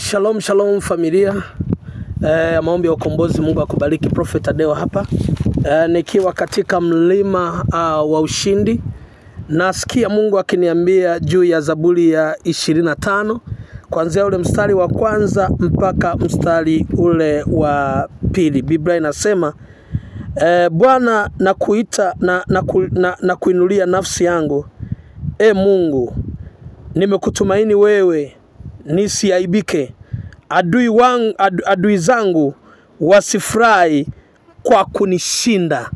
Shalom shalom familia. Maombi ya ukombozi. Mungu akubariki. Prophet Adeo hapa. Nikiwa katika mlima wa ushindi. Nasikia Mungu akiniambia juu ya Zaburi ya 25 kuanzia ule mstari wa kwanza mpaka mstari ule wa pili. Biblia inasema Bwana nakuita na kuinulia nafsi yangu. Mungu, nimekutumaini wewe, nisiaibike. Adui zangu wasifurahi kwa kunishinda.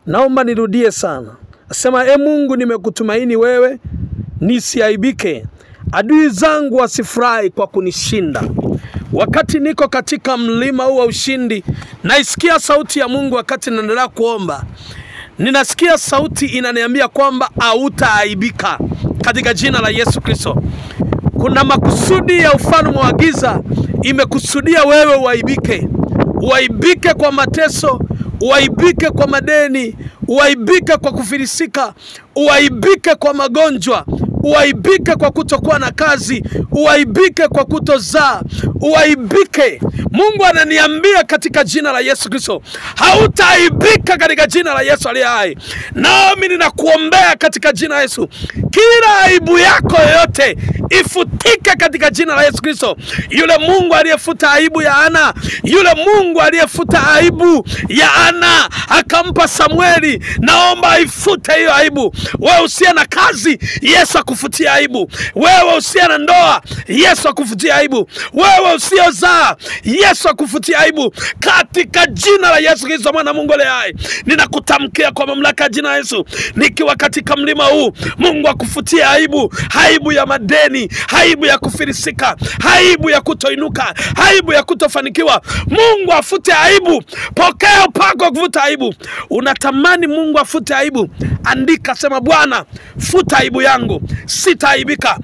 Naomba nirudie sana. Asema Mungu, nimekutumaini wewe, nisiaibike. Adui zangu wasifurahi kwa kunishinda. Wakati niko katika mlima huu wa ushindi, naisikia sauti ya Mungu wakati naendelea kuomba. Ninasikia sauti inaniambia kwamba hautaaibika katika jina la Yesu Kristo. Kuna makusudi ya ufalme wa giza imekusudia wewe uaibike. Uaibike kwa mateso, uaibike kwa madeni, uaibike kwa kufilisika, uaibike kwa magonjwa, uaibike kwa kutokuwa na kazi, uaibike kwa kutozaa, uaibike. Mungu ananiambia katika jina la Yesu Kristo, hautaaibika katika jina la Yesu aliye hai. Nami ninakuombea katika jina la Yesu, kila aibu yako yote ifutike katika jina la Yesu Kristo. Yule Mungu aliyefuta aibu ya Ana, yule Mungu aliyefuta aibu ya Ana akampa Samueli, naomba ifute hiyo aibu. Wewe usiye na kazi, Yesu akufutie aibu. Wewe usiye na ndoa, Yesu akufutie aibu. Wewe usiozaa, Yesu akufutie aibu katika jina la Yesu Kristo mwana Mungu aliye hai. Ninakutamkia kwa mamlaka ya jina la Yesu, nikiwa katika mlima huu, Mungu akufutie aibu. Aibu ya madeni, aibu ya kufilisika, aibu ya kutoinuka, aibu ya kutofanikiwa. Mungu afute aibu. Pokea upako kufuta aibu. Unatamani Mungu afute aibu? Andika, sema Bwana, futa aibu yangu. Sitaaibika.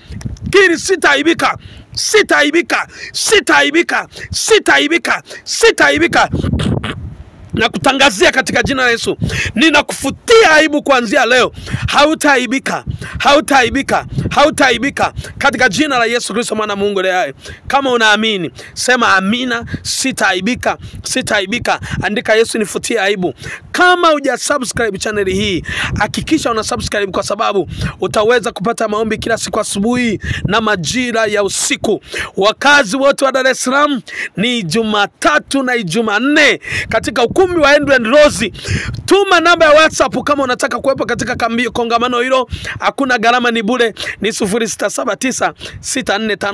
Kiri sitaaibika. Sitaaibika. Sitaaibika. Sitaaibika. Sitaaibika. Na kutangazia katika jina la Yesu, ninakufutia aibu kuanzia leo. Hautaaibika. Hautaaibika. Hautaaibika katika jina la Yesu Kristo mwana Mungu aliye hai. Kama unaamini, sema amina. Sitaaibika. Sitaaibika. Andika Yesu nifutie aibu. Kama hujasubscribe channel hii, hakikisha una subscribe, kwa sababu utaweza kupata maombi kila siku asubuhi na majira ya usiku. Wakazi wote wa Dar es Salaam, ni Jumatatu na Jumanne katika ukumbi wa Andrew and Rose. Tuma namba ya WhatsApp kama unataka kuwepo katika kongamano hilo. Hakuna gharama, ni bure. Ni 0679 645